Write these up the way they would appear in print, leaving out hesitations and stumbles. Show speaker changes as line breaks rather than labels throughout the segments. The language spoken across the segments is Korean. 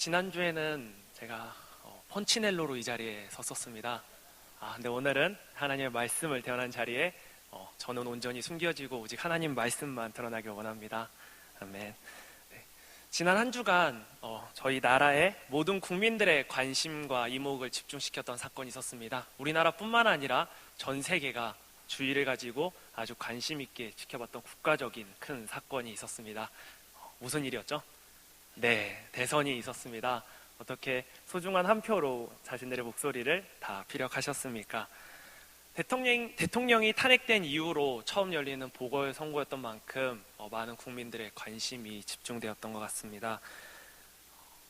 지난주에는 제가 펀치넬로로 이 자리에 섰었습니다. 근데 오늘은 하나님의 말씀을 대언한 자리에 저는 온전히 숨겨지고 오직 하나님 말씀만 드러나길 원합니다. 아멘. 네. 지난 한 주간 저희 나라의 모든 국민들의 관심과 이목을 집중시켰던 사건이 있었습니다. 우리나라뿐만 아니라 전 세계가 주의를 가지고 아주 관심 있게 지켜봤던 국가적인 큰 사건이 있었습니다. 무슨 일이었죠? 네, 대선이 있었습니다. 어떻게 소중한 한 표로 자신들의 목소리를 다 피력하셨습니까? 대통령이 탄핵된 이후로 처음 열리는 보궐선거였던 만큼 많은 국민들의 관심이 집중되었던 것 같습니다.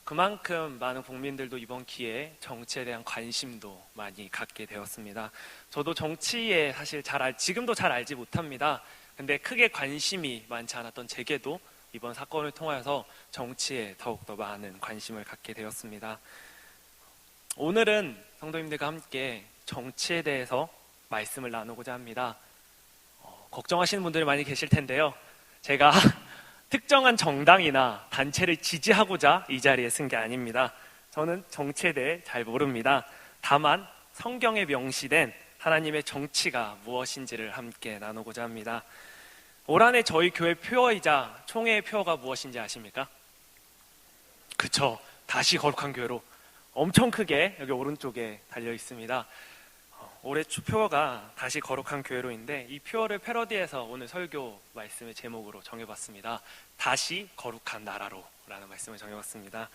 그만큼 많은 국민들도 이번 기회에 정치에 대한 관심도 많이 갖게 되었습니다. 저도 정치에 사실 지금도 잘 알지 못합니다. 근데 크게 관심이 많지 않았던 제게도 이번 사건을 통해서 정치에 더욱더 많은 관심을 갖게 되었습니다. 오늘은 성도님들과 함께 정치에 대해서 말씀을 나누고자 합니다. 걱정하시는 분들이 많이 계실 텐데요. 제가 특정한 정당이나 단체를 지지하고자 이 자리에 쓴 게 아닙니다. 저는 정치에 대해 잘 모릅니다. 다만 성경에 명시된 하나님의 정치가 무엇인지를 함께 나누고자 합니다. 올 한해 저희 교회 표어이자 총회의 표어가 무엇인지 아십니까? 그쵸, 다시 거룩한 교회로 엄청 크게 여기 오른쪽에 달려 있습니다. 올해 표어가 다시 거룩한 교회로인데 이 표어를 패러디해서 오늘 설교 말씀의 제목으로 정해봤습니다. 다시 거룩한 나라로 라는 말씀을 정해봤습니다.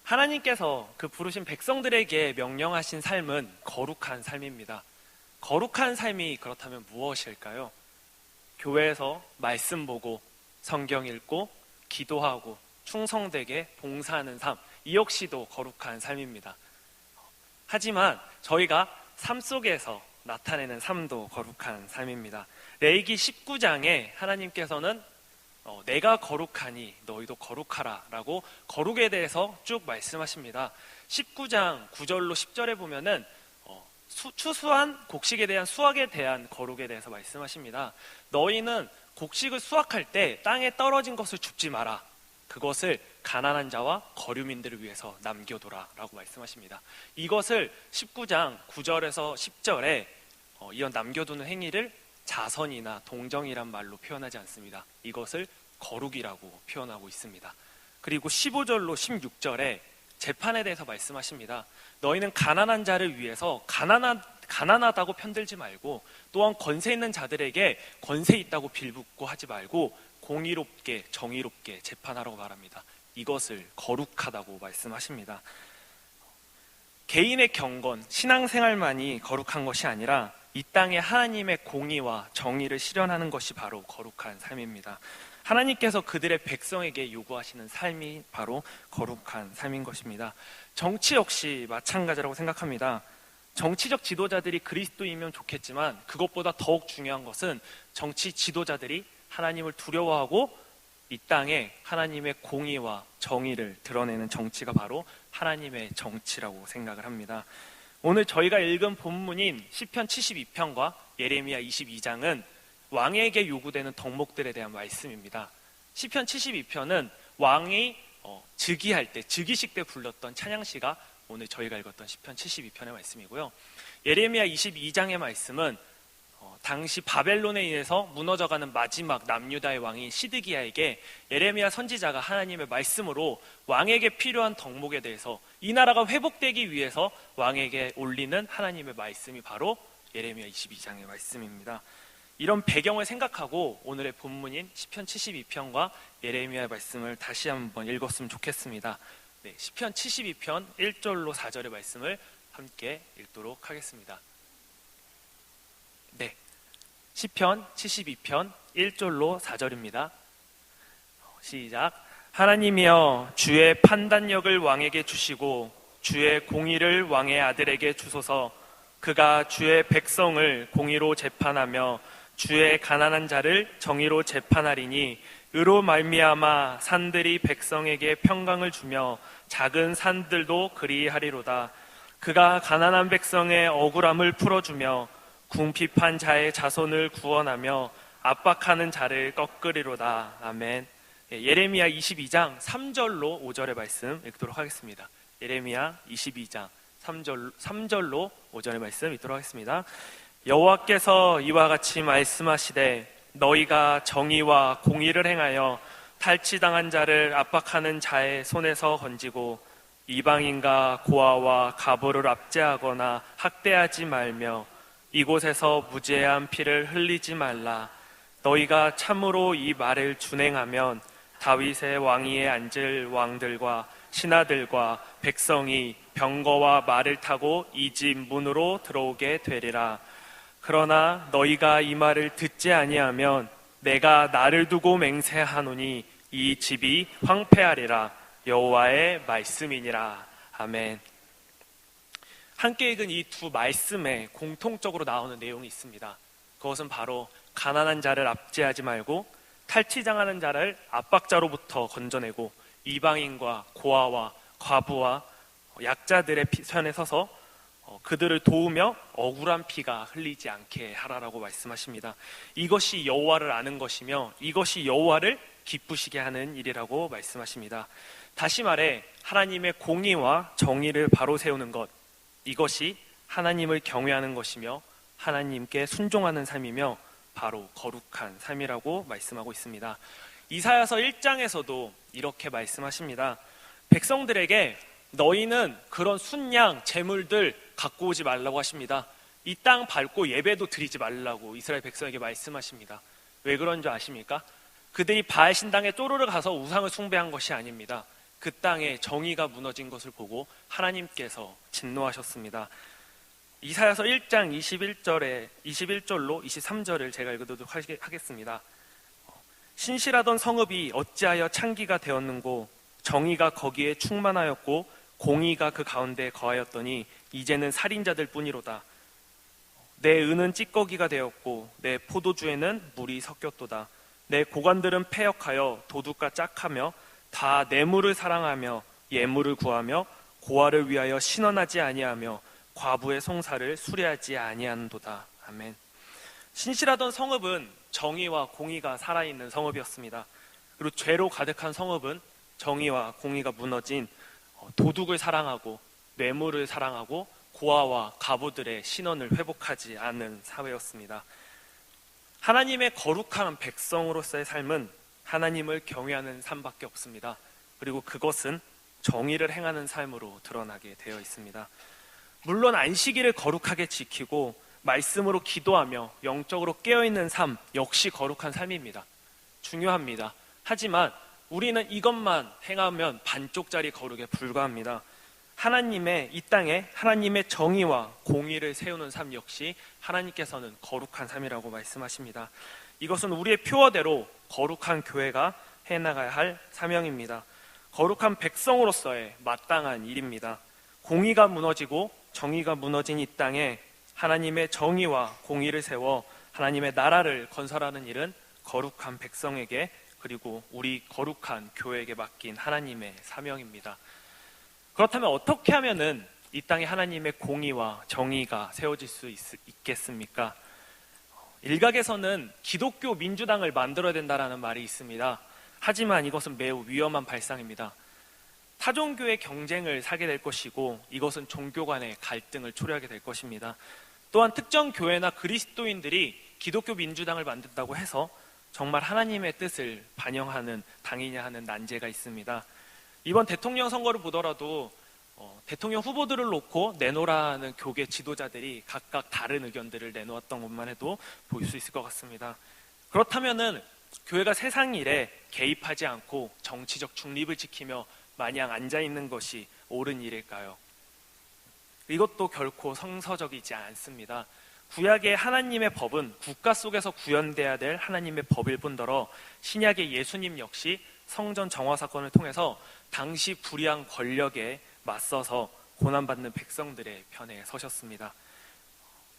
하나님께서 그 부르신 백성들에게 명령하신 삶은 거룩한 삶입니다. 거룩한 삶이 그렇다면 무엇일까요? 교회에서 말씀 보고 성경 읽고 기도하고 충성되게 봉사하는 삶, 이 역시도 거룩한 삶입니다. 하지만 저희가 삶 속에서 나타내는 삶도 거룩한 삶입니다. 레위기 19장에 하나님께서는 내가 거룩하니 너희도 거룩하라 라고 거룩에 대해서 쭉 말씀하십니다. 19장 9절로 10절에 보면은 추수한 곡식에 대한 수확에 대한 거룩에 대해서 말씀하십니다. 너희는 곡식을 수확할 때 땅에 떨어진 것을 줍지 마라. 그것을 가난한 자와 거류민들을 위해서 남겨둬라 라고 말씀하십니다. 이것을 19장 9절에서 10절에 이런 남겨두는 행위를 자선이나 동정이란 말로 표현하지 않습니다. 이것을 거룩이라고 표현하고 있습니다. 그리고 15절로 16절에 재판에 대해서 말씀하십니다. 너희는 가난한 자를 위해서 가난하다고 편들지 말고 또한 권세 있는 자들에게 권세 있다고 빌붙고 하지 말고 공의롭게 정의롭게 재판하라고 말합니다. 이것을 거룩하다고 말씀하십니다. 개인의 경건, 신앙생활만이 거룩한 것이 아니라 이 땅에 하나님의 공의와 정의를 실현하는 것이 바로 거룩한 삶입니다. 하나님께서 그들의 백성에게 요구하시는 삶이 바로 거룩한 삶인 것입니다. 정치 역시 마찬가지라고 생각합니다. 정치적 지도자들이 그리스도이면 좋겠지만 그것보다 더욱 중요한 것은 정치 지도자들이 하나님을 두려워하고 이 땅에 하나님의 공의와 정의를 드러내는 정치가 바로 하나님의 정치라고 생각을 합니다. 오늘 저희가 읽은 본문인 시편 72편과 예레미야 22장은 왕에게 요구되는 덕목들에 대한 말씀입니다. 시편 72편은 왕이 즉위할 때, 즉위식 때 불렀던 찬양시가 오늘 저희가 읽었던 시편 72편의 말씀이고요. 예레미야 22장의 말씀은 당시 바벨론에 의해서 무너져가는 마지막 남유다의 왕인 시드기야에게 예레미야 선지자가 하나님의 말씀으로 왕에게 필요한 덕목에 대해서 이 나라가 회복되기 위해서 왕에게 올리는 하나님의 말씀이 바로 예레미야 22장의 말씀입니다. 이런 배경을 생각하고 오늘의 본문인 시편 72편과 예레미야의 말씀을 다시 한번 읽었으면 좋겠습니다. 네, 시편 72편 1절로 4절의 말씀을 함께 읽도록 하겠습니다. 네, 시편 72편 1절로 4절입니다. 시작. 하나님이여 주의 판단력을 왕에게 주시고 주의 공의를 왕의 아들에게 주소서. 그가 주의 백성을 공의로 재판하며 주의 가난한 자를 정의로 재판하리니 의로 말미암아 산들이 백성에게 평강을 주며 작은 산들도 그리하리로다. 그가 가난한 백성의 억울함을 풀어주며 궁핍한 자의 자손을 구원하며 압박하는 자를 꺾으리로다. 아멘. 예레미야 22장 3절로 5절의 말씀 읽도록 하겠습니다. 예레미야 22장 3절로 5절의 말씀 읽도록 하겠습니다. 여호와께서 이와 같이 말씀하시되 너희가 정의와 공의를 행하여 탈취당한 자를 압박하는 자의 손에서 건지고 이방인과 고아와 과부를 압제하거나 학대하지 말며 이곳에서 무죄한 피를 흘리지 말라. 너희가 참으로 이 말을 준행하면 다윗의 왕위에 앉을 왕들과 신하들과 백성이 병거와 말을 타고 이 집 문으로 들어오게 되리라. 그러나 너희가 이 말을 듣지 아니하면 내가 나를 두고 맹세하노니 이 집이 황폐하리라. 여호와의 말씀이니라. 아멘. 함께 읽은 이 두 말씀에 공통적으로 나오는 내용이 있습니다. 그것은 바로 가난한 자를 압제하지 말고 탈취당하는 자를 압박자로부터 건져내고 이방인과 고아와 과부와 약자들의 편에 서서 그들을 도우며 억울한 피가 흘리지 않게 하라라고 말씀하십니다. 이것이 여호와를 아는 것이며 이것이 여호와를 기쁘시게 하는 일이라고 말씀하십니다. 다시 말해 하나님의 공의와 정의를 바로 세우는 것, 이것이 하나님을 경외하는 것이며 하나님께 순종하는 삶이며 바로 거룩한 삶이라고 말씀하고 있습니다. 이사야서 1장에서도 이렇게 말씀하십니다. 백성들에게 너희는 그런 순양, 재물들 갖고 오지 말라고 하십니다. 이 땅 밟고 예배도 드리지 말라고 이스라엘 백성에게 말씀하십니다. 왜 그런 줄 아십니까? 그들이 바알 신당에 쪼르르 가서 우상을 숭배한 것이 아닙니다. 그 땅에 정의가 무너진 것을 보고 하나님께서 진노하셨습니다. 이사야서 1장 21절로 23절을 제가 읽어도록 하겠습니다. 신실하던 성읍이 어찌하여 창기가 되었는고 정의가 거기에 충만하였고 공의가 그 가운데 거하였더니 이제는 살인자들 뿐이로다. 내 은은 찌꺼기가 되었고 내 포도주에는 물이 섞였도다. 내 고관들은 패역하여 도둑과 짝하며 다 뇌물을 사랑하며 예물을 구하며 고아를 위하여 신원하지 아니하며 과부의 송사를 수리하지 아니한도다. 아멘. 신실하던 성읍은 정의와 공의가 살아있는 성읍이었습니다. 그리고 죄로 가득한 성읍은 정의와 공의가 무너진 도둑을 사랑하고 뇌물을 사랑하고 고아와 과부들의 신원을 회복하지 않는 사회였습니다. 하나님의 거룩한 백성으로서의 삶은 하나님을 경외하는 삶밖에 없습니다. 그리고 그것은 정의를 행하는 삶으로 드러나게 되어 있습니다. 물론 안식일을 거룩하게 지키고 말씀으로 기도하며 영적으로 깨어있는 삶 역시 거룩한 삶입니다. 중요합니다. 하지만 우리는 이것만 행하면 반쪽짜리 거룩에 불과합니다. 하나님의 이 땅에 하나님의 정의와 공의를 세우는 삶 역시 하나님께서는 거룩한 삶이라고 말씀하십니다. 이것은 우리의 표어대로 거룩한 교회가 해나가야 할 사명입니다. 거룩한 백성으로서의 마땅한 일입니다. 공의가 무너지고 정의가 무너진 이 땅에 하나님의 정의와 공의를 세워 하나님의 나라를 건설하는 일은 거룩한 백성에게 그리고 우리 거룩한 교회에게 맡긴 하나님의 사명입니다. 그렇다면 어떻게 하면은 이 땅에 하나님의 공의와 정의가 세워질 수 있겠습니까? 일각에서는 기독교 민주당을 만들어야 된다는 말이 있습니다. 하지만 이것은 매우 위험한 발상입니다. 타종교의 경쟁을 사게 될 것이고 이것은 종교 간의 갈등을 초래하게 될 것입니다. 또한 특정 교회나 그리스도인들이 기독교 민주당을 만든다고 해서 정말 하나님의 뜻을 반영하는 당이냐 하는 난제가 있습니다. 이번 대통령 선거를 보더라도 대통령 후보들을 놓고 내놓으라는 교계 지도자들이 각각 다른 의견들을 내놓았던 것만 해도 볼 수 있을 것 같습니다. 그렇다면은 교회가 세상 일에 개입하지 않고 정치적 중립을 지키며 마냥 앉아있는 것이 옳은 일일까요? 이것도 결코 성서적이지 않습니다. 구약의 하나님의 법은 국가 속에서 구현돼야 될 하나님의 법일 뿐더러 신약의 예수님 역시 성전 정화 사건을 통해서 당시 불의한 권력에 맞서서 고난받는 백성들의 편에 서셨습니다.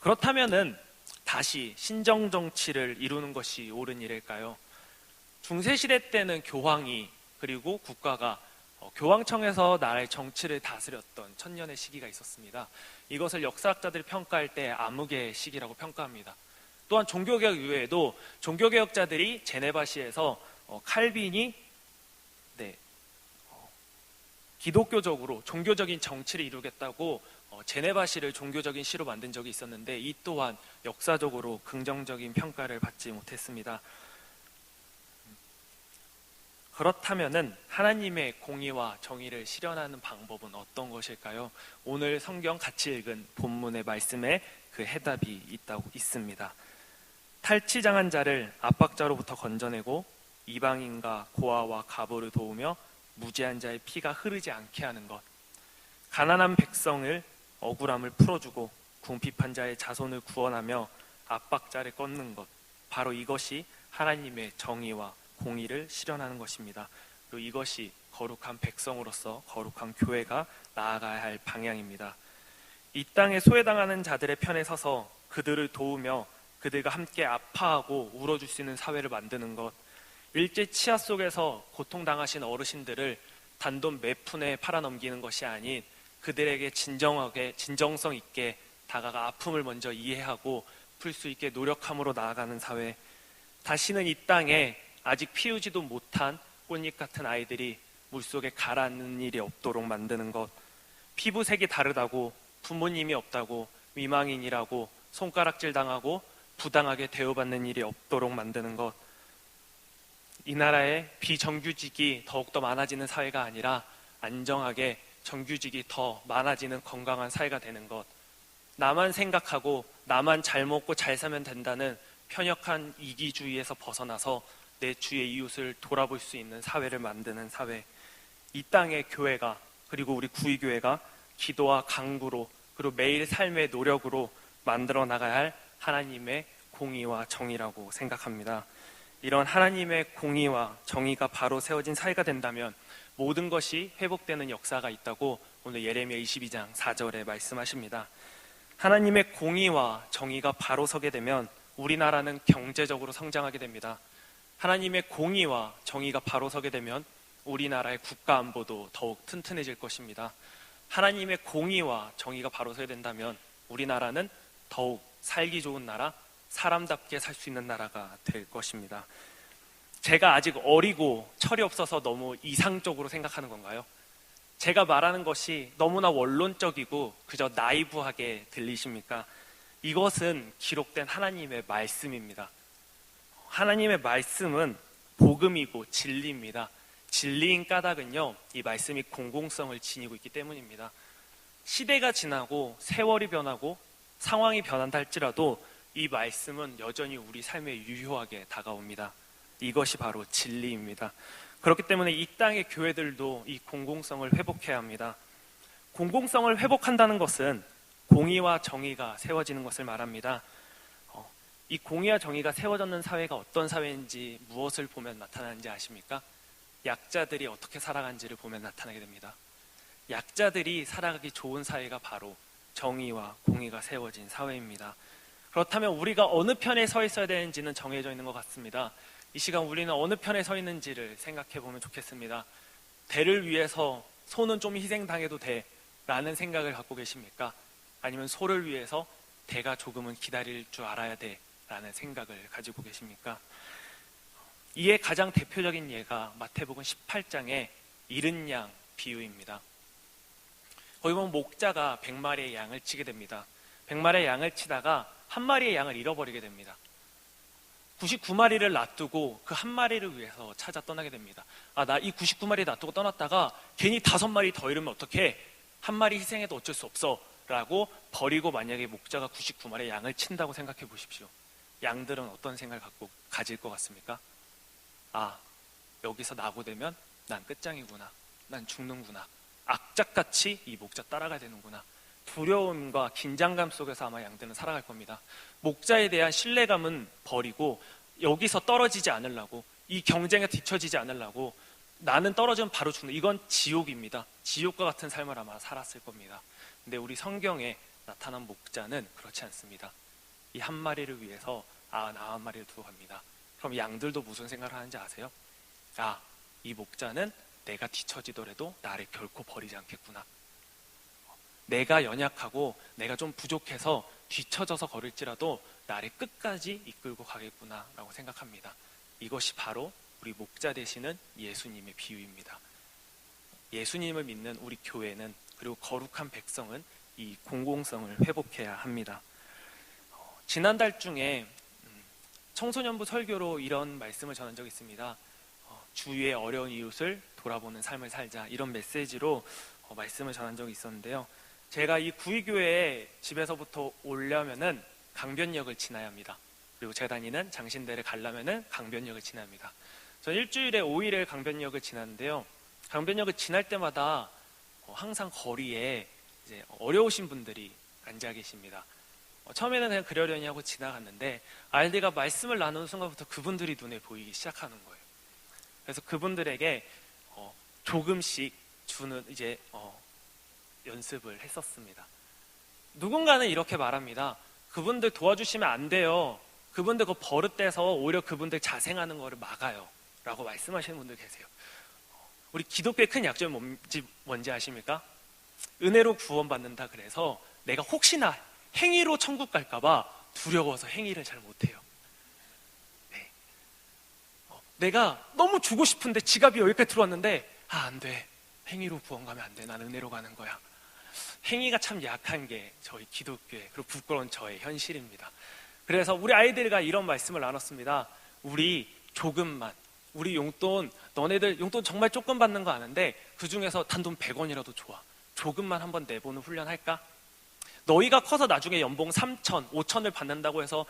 그렇다면은 다시 신정 정치를 이루는 것이 옳은 일일까요? 중세시대 때는 교황이 그리고 국가가 교황청에서 나라의 정치를 다스렸던 천년의 시기가 있었습니다. 이것을 역사학자들이 평가할 때 암흑의 시기라고 평가합니다. 또한 종교개혁 이후에도 종교개혁자들이 제네바시에서 칼빈이 기독교적으로 종교적인 정치를 이루겠다고 제네바시를 종교적인 시로 만든 적이 있었는데 이 또한 역사적으로 긍정적인 평가를 받지 못했습니다. 그렇다면은 하나님의 공의와 정의를 실현하는 방법은 어떤 것일까요? 오늘 성경 같이 읽은 본문의 말씀에 그 해답이 있습니다. 탈취당한 자를 압박자로부터 건져내고 이방인과 고아와 과부를 도우며 무죄한 자의 피가 흐르지 않게 하는 것, 가난한 백성을 억울함을 풀어주고 궁핍한 자의 자손을 구원하며 압박자를 꺾는 것, 바로 이것이 하나님의 정의와 공의를 실현하는 것입니다. 그리고 이것이 거룩한 백성으로서 거룩한 교회가 나아가야 할 방향입니다. 이 땅에 소외당하는 자들의 편에 서서 그들을 도우며 그들과 함께 아파하고 울어줄 수 있는 사회를 만드는 것, 일제 치하 속에서 고통당하신 어르신들을 단돈 몇 푼에 팔아넘기는 것이 아닌 그들에게 진정하게 진정성 있게 다가가 아픔을 먼저 이해하고 풀 수 있게 노력함으로 나아가는 사회, 다시는 이 땅에 아직 피우지도 못한 꽃잎 같은 아이들이 물속에 가라앉는 일이 없도록 만드는 것, 피부색이 다르다고 부모님이 없다고 미망인이라고 손가락질 당하고 부당하게 대우받는 일이 없도록 만드는 것, 이 나라의 비정규직이 더욱더 많아지는 사회가 아니라 안정하게 정규직이 더 많아지는 건강한 사회가 되는 것, 나만 생각하고 나만 잘 먹고 잘 사면 된다는 편협한 이기주의에서 벗어나서 내 주위의 이웃을 돌아볼 수 있는 사회를 만드는 사회, 이 땅의 교회가 그리고 우리 구의교회가 기도와 강구로 그리고 매일 삶의 노력으로 만들어 나가야 할 하나님의 공의와 정의라고 생각합니다. 이런 하나님의 공의와 정의가 바로 세워진 사회가 된다면 모든 것이 회복되는 역사가 있다고 오늘 예레미야 22장 4절에 말씀하십니다. 하나님의 공의와 정의가 바로 서게 되면 우리나라는 경제적으로 성장하게 됩니다. 하나님의 공의와 정의가 바로 서게 되면 우리나라의 국가 안보도 더욱 튼튼해질 것입니다. 하나님의 공의와 정의가 바로 서야 된다면 우리나라는 더욱 살기 좋은 나라, 사람답게 살 수 있는 나라가 될 것입니다. 제가 아직 어리고 철이 없어서 너무 이상적으로 생각하는 건가요? 제가 말하는 것이 너무나 원론적이고 그저 나이브하게 들리십니까? 이것은 기록된 하나님의 말씀입니다. 하나님의 말씀은 복음이고 진리입니다. 진리인 까닭은요, 이 말씀이 공공성을 지니고 있기 때문입니다. 시대가 지나고 세월이 변하고 상황이 변한다 할지라도 이 말씀은 여전히 우리 삶에 유효하게 다가옵니다. 이것이 바로 진리입니다. 그렇기 때문에 이 땅의 교회들도 이 공공성을 회복해야 합니다. 공공성을 회복한다는 것은 공의와 정의가 세워지는 것을 말합니다. 이 공의와 정의가 세워졌는 사회가 어떤 사회인지 무엇을 보면 나타나는지 아십니까? 약자들이 어떻게 살아간지를 보면 나타나게 됩니다. 약자들이 살아가기 좋은 사회가 바로 정의와 공의가 세워진 사회입니다. 그렇다면 우리가 어느 편에 서 있어야 되는지는 정해져 있는 것 같습니다. 이 시간 우리는 어느 편에 서 있는지를 생각해 보면 좋겠습니다. 대를 위해서 소는 좀 희생당해도 돼 라는 생각을 갖고 계십니까? 아니면 소를 위해서 대가 조금은 기다릴 줄 알아야 돼 라는 생각을 가지고 계십니까? 이에 가장 대표적인 예가 마태복음 18장의 잃은 양 비유입니다. 거기 보면 목자가 100마리의 양을 치게 됩니다. 100마리의 양을 치다가 한 마리의 양을 잃어버리게 됩니다. 99마리를 놔두고 그 한 마리를 위해서 찾아 떠나게 됩니다. 나 이 99마리 놔두고 떠났다가 괜히 5마리 더 잃으면 어떡해? 한 마리 희생해도 어쩔 수 없어 라고 버리고 만약에 목자가 99마리의 양을 친다고 생각해 보십시오. 양들은 어떤 생각을 가질 것 같습니까? 여기서 낙오되면 난 끝장이구나, 난 죽는구나, 악착같이 이 목자 따라가야 되는구나, 두려움과 긴장감 속에서 아마 양들은 살아갈 겁니다. 목자에 대한 신뢰감은 버리고 여기서 떨어지지 않으려고, 이 경쟁에 뒤처지지 않으려고, 나는 떨어지면 바로 죽는, 이건 지옥입니다. 지옥과 같은 삶을 아마 살았을 겁니다. 근데 우리 성경에 나타난 목자는 그렇지 않습니다. 이 한 마리를 위해서 나 한 마리를 두고 갑니다. 그럼 양들도 무슨 생각을 하는지 아세요? 이 목자는 내가 뒤처지더라도 나를 결코 버리지 않겠구나. 내가 연약하고 내가 좀 부족해서 뒤처져서 걸을지라도 나를 끝까지 이끌고 가겠구나 라고 생각합니다. 이것이 바로 우리 목자 되시는 예수님의 비유입니다. 예수님을 믿는 우리 교회는, 그리고 거룩한 백성은 이 공공성을 회복해야 합니다. 지난달 중에 청소년부 설교로 이런 말씀을 전한 적이 있습니다. 주위의 어려운 이웃을 돌아보는 삶을 살자, 이런 메시지로 말씀을 전한 적이 있었는데요. 제가 이 구의교회에 집에서부터 오려면은 강변역을 지나야 합니다. 그리고 제가 다니는 장신대를 가려면은 강변역을 지나야 합니다. 저는 일주일에 5일을 강변역을 지나는데요. 강변역을 지날 때마다 항상 거리에 이제 어려우신 분들이 앉아 계십니다. 처음에는 그냥 그러려니 하고 지나갔는데 아이들과 말씀을 나누는 순간부터 그분들이 눈에 보이기 시작하는 거예요. 그래서 그분들에게 조금씩 주는 이제 연습을 했었습니다. 누군가는 이렇게 말합니다. 그분들 도와주시면 안 돼요. 그분들 그거 버릇돼서 오히려 그분들 자생하는 거를 막아요, 라고 말씀하시는 분들 계세요. 우리 기독교의 큰 약점이 뭔지 아십니까? 은혜로 구원받는다 그래서 내가 혹시나 행위로 천국 갈까봐 두려워서 행위를 잘 못해요. 네. 내가 너무 주고 싶은데 지갑이 여기까지 들어왔는데 안 돼, 행위로 구원 가면 안 돼, 난 은혜로 가는 거야. 행위가 참 약한 게 저희 기독교의, 그리고 부끄러운 저의 현실입니다. 그래서 우리 아이들과 이런 말씀을 나눴습니다. 우리 조금만, 우리 용돈, 너네들 용돈 정말 조금 받는 거 아는데 그 중에서 단돈 100원이라도 좋아, 조금만 한번 내보는 훈련 할까? 너희가 커서 나중에 연봉 3천, 5천을 받는다고 해서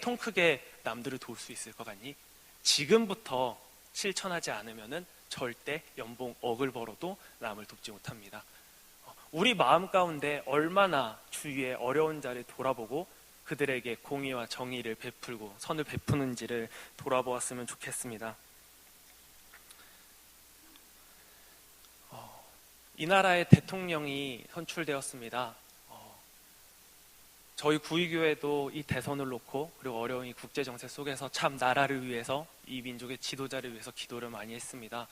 통 크게 남들을 도울 수 있을 것 같니? 지금부터 실천하지 않으면은 절대 연봉 억을 벌어도 남을 돕지 못합니다. 우리 마음 가운데 얼마나 주위의 어려운 자를 돌아보고 그들에게 공의와 정의를 베풀고 선을 베푸는지를 돌아보았으면 좋겠습니다. 이 나라의 대통령이 선출되었습니다. 저희 구의교회도 이 대선을 놓고 그리고 어려운 이 국제정세 속에서 참 나라를 위해서, 이 민족의 지도자를 위해서 기도를 많이 했습니다.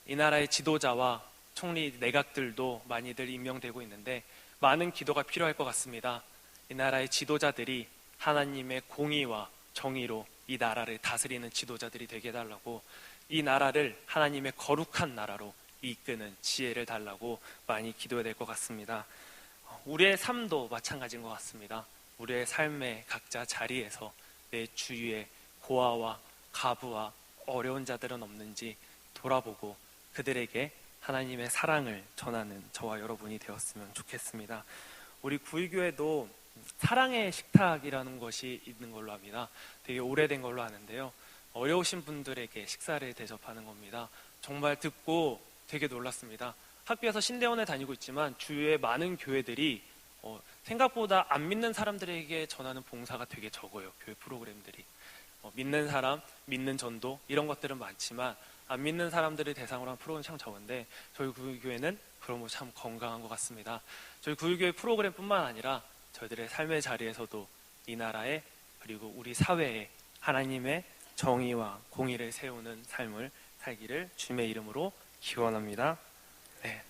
이 나라의 지도자와 총리 내각들도 많이들 임명되고 있는데 많은 기도가 필요할 것 같습니다. 이 나라의 지도자들이 하나님의 공의와 정의로 이 나라를 다스리는 지도자들이 되게 해달라고, 이 나라를 하나님의 거룩한 나라로 이끄는 지혜를 달라고 많이 기도해야 될 것 같습니다. 우리의 삶도 마찬가지인 것 같습니다. 우리의 삶의 각자 자리에서 내 주위에 고아와 가부와 어려운 자들은 없는지 돌아보고 그들에게 하나님의 사랑을 전하는 저와 여러분이 되었으면 좋겠습니다. 우리 구의교회도 사랑의 식탁이라는 것이 있는 걸로 압니다. 되게 오래된 걸로 아는데요. 어려우신 분들에게 식사를 대접하는 겁니다. 정말 듣고 되게 놀랐습니다. 학교에서 신대원에 다니고 있지만 주위에 많은 교회들이 생각보다 안 믿는 사람들에게 전하는 봉사가 되게 적어요. 교회 프로그램들이. 믿는 사람, 믿는 전도 이런 것들은 많지만 안 믿는 사람들을 대상으로 한 프로그램은 참 적은데 저희 구의교회는 그런 거 참 건강한 것 같습니다. 저희 구의교회 프로그램뿐만 아니라 저희들의 삶의 자리에서도 이 나라에 그리고 우리 사회에 하나님의 정의와 공의를 세우는 삶을 살기를 주님의 이름으로 기원합니다. 네.